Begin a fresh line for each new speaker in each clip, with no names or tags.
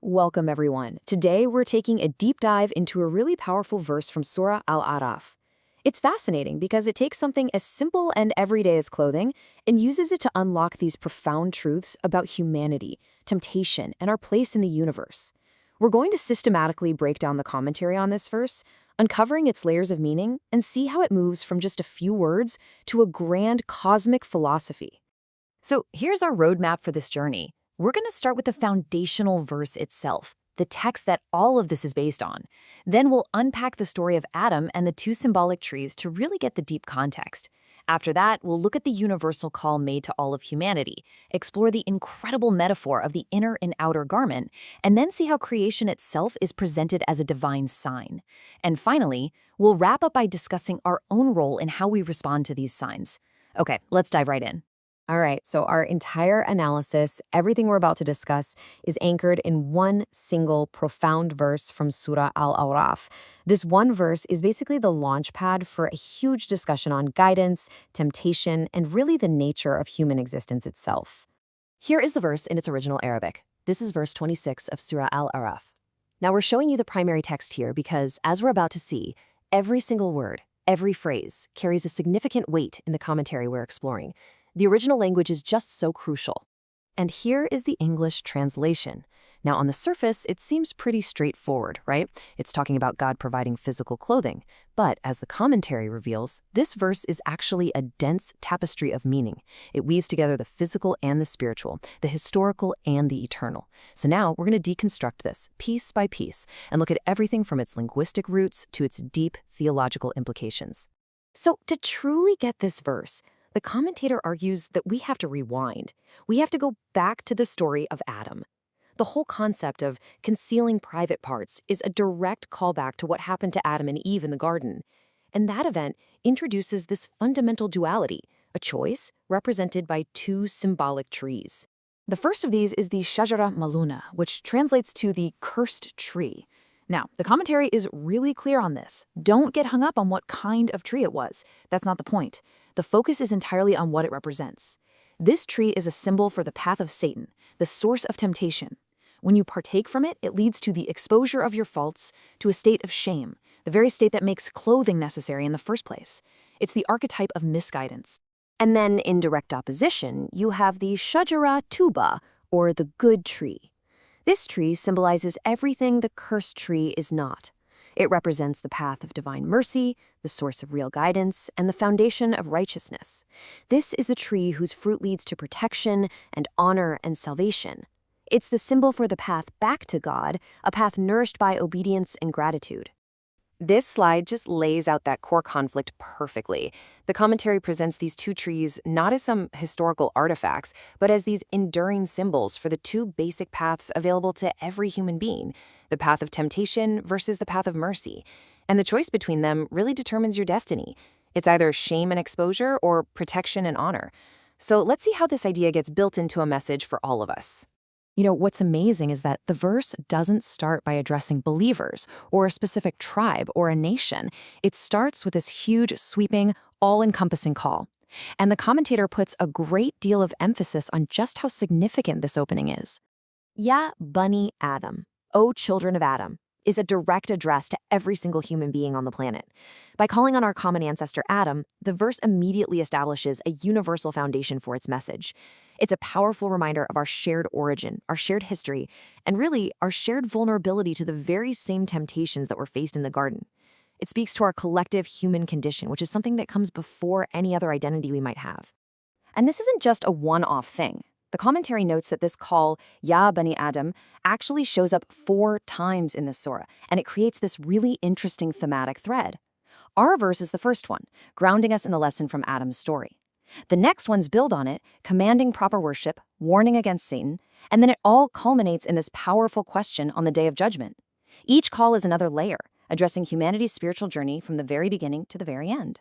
Welcome, everyone. Today, we're taking a deep dive into a really powerful verse from Surah Al-A'raf. It's fascinating because it takes something as simple and everyday as clothing and uses it to unlock these profound truths about humanity, temptation, and our place in the universe. We're going to systematically break down the commentary on this verse, uncovering its layers of meaning, and see how it moves from just a few words to a grand cosmic philosophy. So here's our roadmap for this journey. We're going to start with the foundational verse itself, the text that all of this is based on. Then we'll unpack the story of Adam and the two symbolic trees to really get the deep context. After that, we'll look at the universal call made to all of humanity, explore the incredible metaphor of the inner and outer garment, and then see how creation itself is presented as a divine sign. And finally, we'll wrap up by discussing our own role in how we respond to these signs. Okay, let's dive right in.
All right, so our entire analysis, everything we're about to discuss, is anchored in one single profound verse from Surah Al-A'raf. This one verse is basically the launch pad for a huge discussion on guidance, temptation, and really the nature of human existence itself.
Here is the verse in its original Arabic. This is verse 26 of Surah Al-A'raf. Now we're showing you the primary text here because, as we're about to see, every single word, every phrase, carries a significant weight in the commentary we're exploring. The original language is just so crucial. And here is the English translation. Now, on the surface, it seems pretty straightforward, right? It's talking about God providing physical clothing. But as the commentary reveals, this verse is actually a dense tapestry of meaning. It weaves together the physical and the spiritual, the historical and the eternal. So now we're going to deconstruct this piece by piece and look at everything from its linguistic roots to its deep theological implications.
So to truly get this verse, the commentator argues that we have to rewind. We have to go back to the story of Adam. The whole concept of concealing private parts is a direct callback to what happened to Adam and Eve in the garden. And that event introduces this fundamental duality, a choice represented by two symbolic trees. The first of these is the Shajara Maluna, which translates to the cursed tree. Now, the commentary is really clear on this. Don't get hung up on what kind of tree it was. That's not the point. The focus is entirely on what it represents. This tree is a symbol for the path of Satan, the source of temptation. When you partake from it, it leads to the exposure of your faults, to a state of shame, the very state that makes clothing necessary in the first place. It's the archetype of misguidance. And then, in direct opposition, you have the Shajara Tuba, or the good tree. This tree symbolizes everything the cursed tree is not. It represents the path of divine mercy, the source of real guidance, and the foundation of righteousness. This is the tree whose fruit leads to protection and honor and salvation. It's the symbol for the path back to God, a path nourished by obedience and gratitude.
This slide just lays out that core conflict perfectly. The commentary presents these two trees not as some historical artifacts, but as these enduring symbols for the two basic paths available to every human being, the path of temptation versus the path of mercy. And the choice between them really determines your destiny. It's either shame and exposure or protection and honor. So let's see how this idea gets built into a message for all of us.
You know, what's amazing is that the verse doesn't start by addressing believers or a specific tribe or a nation. It starts with this huge, sweeping, all-encompassing call. And the commentator puts a great deal of emphasis on just how significant this opening is. Ya Bani Adam, O children of Adam, is a direct address to every single human being on the planet. By calling on our common ancestor Adam, the verse immediately establishes a universal foundation for its message. It's a powerful reminder of our shared origin, our shared history, and really our shared vulnerability to the very same temptations that were faced in the garden. It speaks to our collective human condition, which is something that comes before any other identity we might have. And this isn't just a one-off thing. The commentary notes that this call, Ya Bani Adam, actually shows up 4 times in this surah, and it creates this really interesting thematic thread. Our verse is the first one, grounding us in the lesson from Adam's story. The next ones build on it, commanding proper worship, warning against Satan, and then it all culminates in this powerful question on the Day of Judgment. Each call is another layer, addressing humanity's spiritual journey from the very beginning to the very end.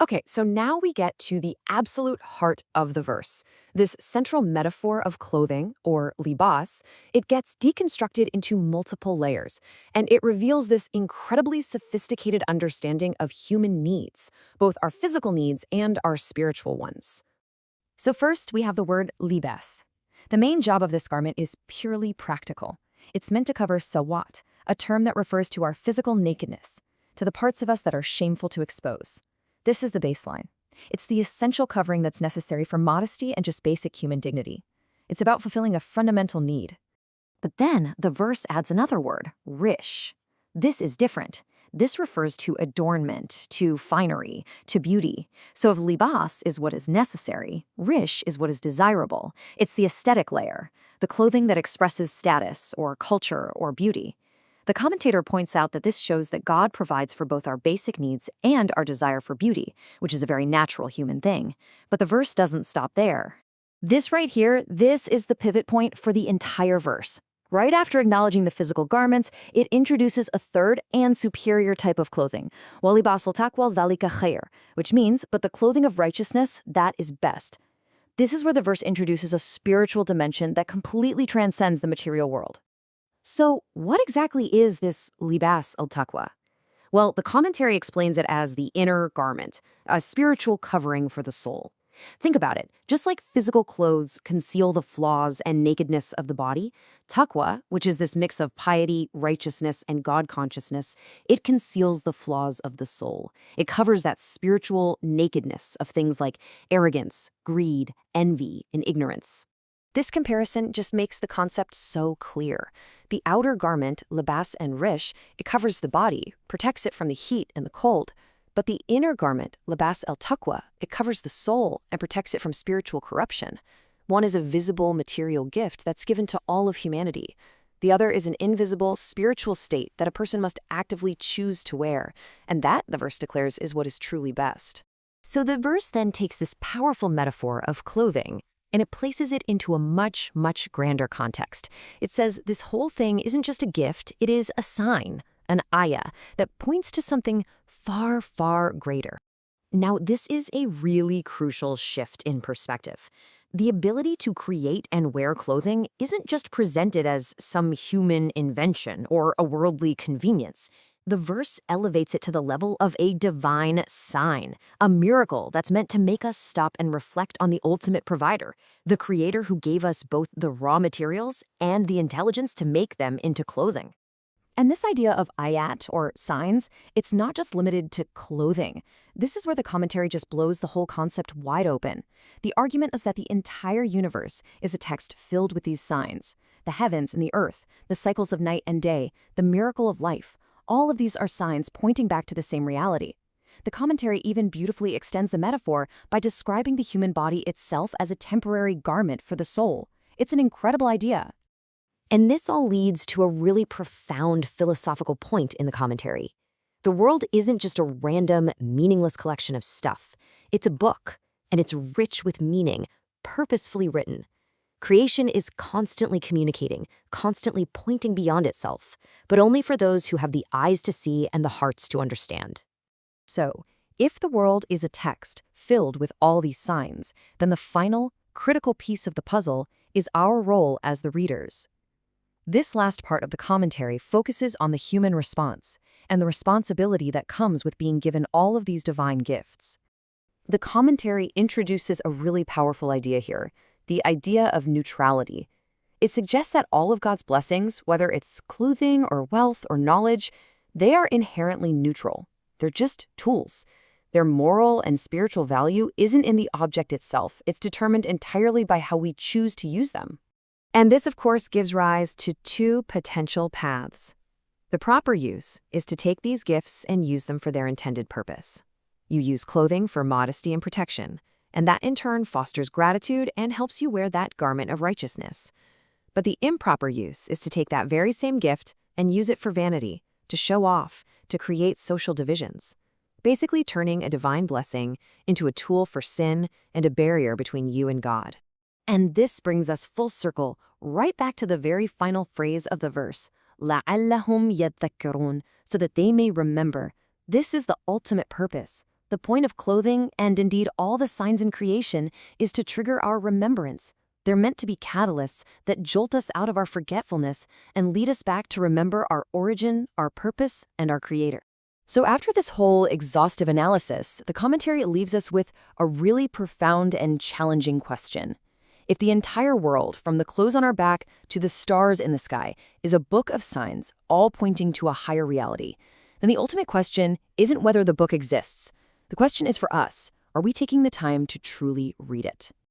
Okay, so now we get to the absolute heart of the verse. This central metaphor of clothing, or libas, it gets deconstructed into multiple layers, and it reveals this incredibly sophisticated understanding of human needs, both our physical needs and our spiritual ones. So first, we have the word libas. The main job of this garment is purely practical. It's meant to cover sawat, a term that refers to our physical nakedness, to the parts of us that are shameful to expose. This is the baseline. It's the essential covering that's necessary for modesty and just basic human dignity. It's about fulfilling a fundamental need. But then the verse adds another word, rish. This is different. This refers to adornment, to finery, to beauty. So if libas is what is necessary, rish is what is desirable. It's the aesthetic layer, the clothing that expresses status or culture or beauty. The commentator points out that this shows that God provides for both our basic needs and our desire for beauty, which is a very natural human thing. But the verse doesn't stop there. This right here, this is the pivot point for the entire verse. Right after acknowledging the physical garments, it introduces a third and superior type of clothing, وَلِبَاسُ التَّقْوَى ذَلِكَ خَيْرٌ, which means, but the clothing of righteousness, that is best. This is where the verse introduces a spiritual dimension that completely transcends the material world. So, what exactly is this libas al-taqwa? Well, the commentary explains it as the inner garment, a spiritual covering for the soul. Think about it. Just like physical clothes conceal the flaws and nakedness of the body, taqwa, which is this mix of piety, righteousness, and God consciousness, it conceals the flaws of the soul. It covers that spiritual nakedness of things like arrogance, greed, envy, and ignorance. This comparison just makes the concept so clear. The outer garment, libas and rish, it covers the body, protects it from the heat and the cold. But the inner garment, libas al-taqwa, it covers the soul and protects it from spiritual corruption. One is a visible material gift that's given to all of humanity. The other is an invisible spiritual state that a person must actively choose to wear. And that, the verse declares, is what is truly best. So the verse then takes this powerful metaphor of clothing and it places it into a much, much grander context. It says this whole thing isn't just a gift, it is a sign, an ayah, that points to something far, far greater. Now, this is a really crucial shift in perspective. The ability to create and wear clothing isn't just presented as some human invention or a worldly convenience. The verse elevates it to the level of a divine sign, a miracle that's meant to make us stop and reflect on the ultimate provider, the creator who gave us both the raw materials and the intelligence to make them into clothing. And this idea of ayat, or signs, it's not just limited to clothing. This is where the commentary just blows the whole concept wide open. The argument is that the entire universe is a text filled with these signs. The heavens and the earth, the cycles of night and day, the miracle of life. All of these are signs pointing back to the same reality. The commentary even beautifully extends the metaphor by describing the human body itself as a temporary garment for the soul. It's an incredible idea. And this all leads to a really profound philosophical point in the commentary. The world isn't just a random, meaningless collection of stuff. It's a book, and it's rich with meaning, purposefully written. Creation is constantly communicating, constantly pointing beyond itself, but only for those who have the eyes to see and the hearts to understand. So, if the world is a text filled with all these signs, then the final, critical piece of the puzzle is our role as the readers. This last part of the commentary focuses on the human response and the responsibility that comes with being given all of these divine gifts. The commentary introduces a really powerful idea here, the idea of neutrality. It suggests that all of God's blessings, whether it's clothing or wealth or knowledge, they are inherently neutral. They're just tools. Their moral and spiritual value isn't in the object itself. It's determined entirely by how we choose to use them. And this, of course, gives rise to two potential paths. The proper use is to take these gifts and use them for their intended purpose. You use clothing for modesty and protection, and that in turn fosters gratitude and helps you wear that garment of righteousness. But the improper use is to take that very same gift and use it for vanity, to show off, to create social divisions, basically turning a divine blessing into a tool for sin and a barrier between you and God. And this brings us full circle right back to the very final phrase of the verse, لَعَلَّهُمْ يَذَّكَّرُونَ, so that they may remember. This is the ultimate purpose. The point of clothing, and indeed all the signs in creation, is to trigger our remembrance. They're meant to be catalysts that jolt us out of our forgetfulness and lead us back to remember our origin, our purpose, and our Creator. So after this whole exhaustive analysis, the commentary leaves us with a really profound and challenging question.
If the entire world, from the clothes on our back to the stars in the sky, is a book of signs, all pointing to a higher reality, then the ultimate question isn't whether the book exists. The question is for us, are we taking the time to truly read it?